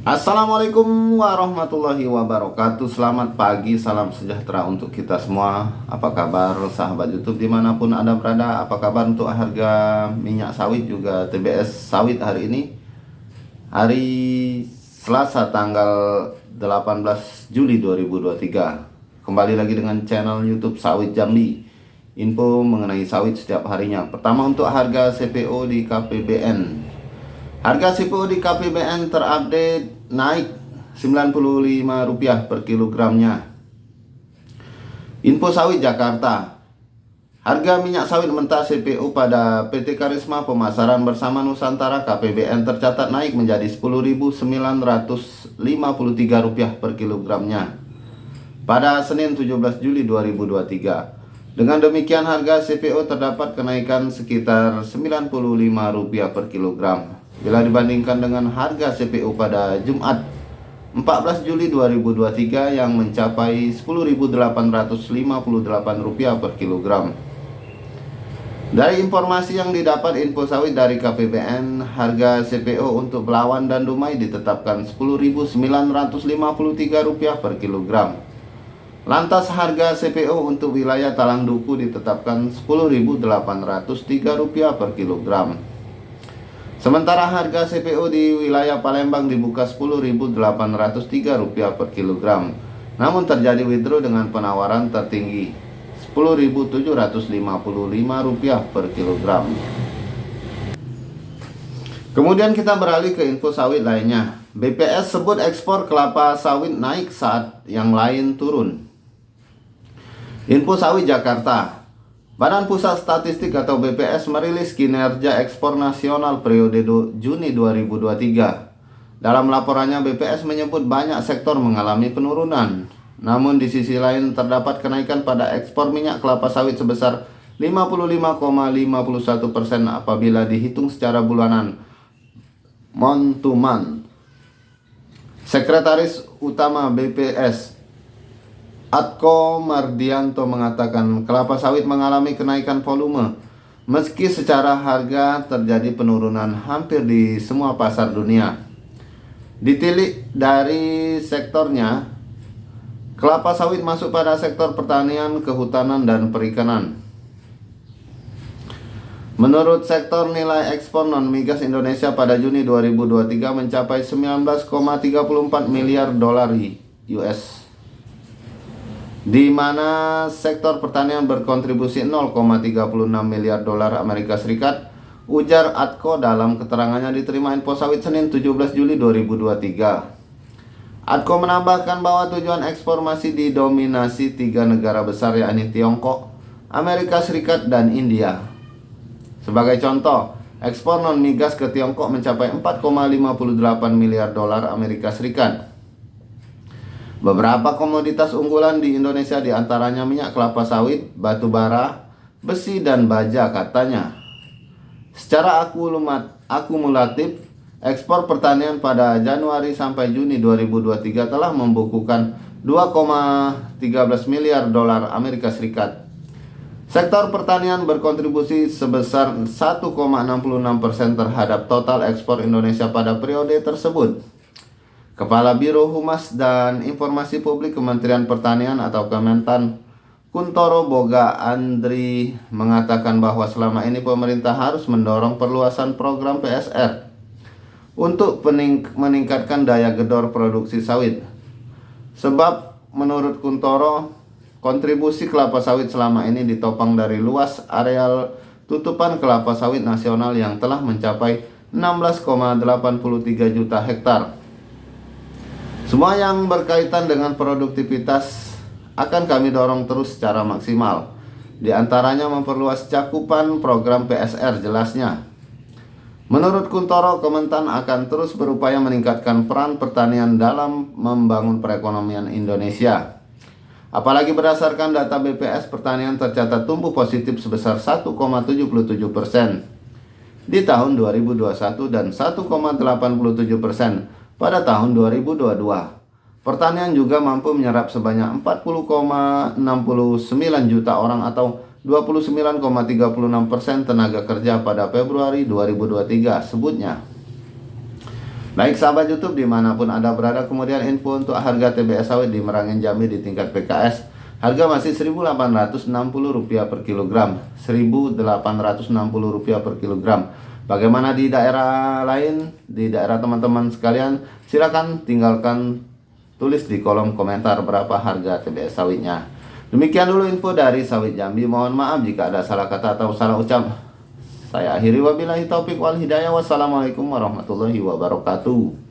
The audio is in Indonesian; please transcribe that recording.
Assalamualaikum warahmatullahi wabarakatuh. Selamat pagi, salam sejahtera untuk kita semua. Apa kabar sahabat YouTube dimanapun Anda berada? Apa kabar untuk harga minyak sawit juga TBS sawit hari ini? Hari Selasa tanggal 18 Juli 2023. Kembali lagi dengan channel YouTube Sawit Jambi. Info mengenai sawit setiap harinya. Pertama untuk harga CPO di KPBN. Harga CPO di KPBN terupdate naik Rp95 per kilogramnya. Info sawit Jakarta. Harga minyak sawit mentah CPO pada PT Karisma Pemasaran Bersama Nusantara KPBN tercatat naik menjadi Rp10.953 per kilogramnya pada Senin 17 Juli 2023. Dengan demikian harga CPO terdapat kenaikan sekitar Rp95 per kilogram bila dibandingkan dengan harga CPO pada Jumat 14 Juli 2023 yang mencapai Rp10.858 per kilogram. Dari informasi yang didapat info sawit dari KPBN, harga CPO untuk Belawan dan Dumai ditetapkan Rp10.953 per kilogram. Lantas harga CPO untuk wilayah Talang Duku ditetapkan Rp10.803 per kilogram. Sementara harga CPO di wilayah Palembang dibuka Rp10.803 per kilogram. Namun terjadi withdraw dengan penawaran tertinggi Rp10.755 per kilogram. Kemudian kita beralih ke info sawit lainnya. BPS sebut ekspor kelapa sawit naik saat yang lain turun. Info sawit Jakarta. Badan Pusat Statistik atau BPS merilis kinerja ekspor nasional periode Juni 2023. Dalam laporannya BPS menyebut banyak sektor mengalami penurunan. Namun di sisi lain terdapat kenaikan pada ekspor minyak kelapa sawit sebesar 55,51% apabila dihitung secara bulanan month to month. Sekretaris Utama BPS Atko Mardianto mengatakan kelapa sawit mengalami kenaikan volume meski secara harga terjadi penurunan hampir di semua pasar dunia. Ditilik dari sektornya, kelapa sawit masuk pada sektor pertanian, kehutanan, dan perikanan. Menurut sektor, nilai ekspor non-migas Indonesia pada Juni 2023 mencapai 19,34 miliar dolar US, di mana sektor pertanian berkontribusi 0,36 miliar dolar Amerika Serikat, ujar Atko dalam keterangannya diterima Info Sawit Senin 17 Juli 2023. Atko menambahkan bahwa tujuan ekspor masih didominasi 3 negara besar yakni Tiongkok, Amerika Serikat, dan India. Sebagai contoh, ekspor non-migas ke Tiongkok mencapai 4,58 miliar dolar Amerika Serikat. Beberapa komoditas unggulan di Indonesia diantaranya minyak kelapa sawit, batu bara, besi, dan baja katanya. Secara akumulatif, ekspor pertanian pada Januari sampai Juni 2023 telah membukukan 2,13 miliar dolar Amerika Serikat. Sektor pertanian berkontribusi sebesar 1,66% terhadap total ekspor Indonesia pada periode tersebut. Kepala Biro Humas dan Informasi Publik Kementerian Pertanian atau Kementan, Kuntoro Boga Andri, mengatakan bahwa selama ini pemerintah harus mendorong perluasan program PSR untuk meningkatkan daya gedor produksi sawit. Sebab menurut Kuntoro, kontribusi kelapa sawit selama ini ditopang dari luas areal tutupan kelapa sawit nasional yang telah mencapai 16,83 juta hektar. Semua yang berkaitan dengan produktivitas akan kami dorong terus secara maksimal. Di antaranya memperluas cakupan program PSR, jelasnya. Menurut Kuntoro, Kementan akan terus berupaya meningkatkan peran pertanian dalam membangun perekonomian Indonesia. Apalagi berdasarkan data BPS, pertanian tercatat tumbuh positif sebesar 1,77% di tahun 2021 dan 1,87% pada tahun 2022. Pertanian juga mampu menyerap sebanyak 40,69 juta orang atau 29,36% tenaga kerja pada Februari 2023, sebutnya. Baik sahabat YouTube dimanapun Anda berada, kemudian info untuk harga TBS sawit di Merangin Jambi di tingkat PKS. Harga masih Rp1.860 per kilogram, Rp1.860 per kilogram. Bagaimana di daerah lain, di daerah teman-teman sekalian? Silakan tinggalkan tulis di kolom komentar berapa harga TBS sawitnya. Demikian dulu info dari Sawit Jambi. Mohon maaf jika ada salah kata atau salah ucap. Saya akhiri, wabillahi taufik wal hidayah. Wassalamualaikum warahmatullahi wabarakatuh.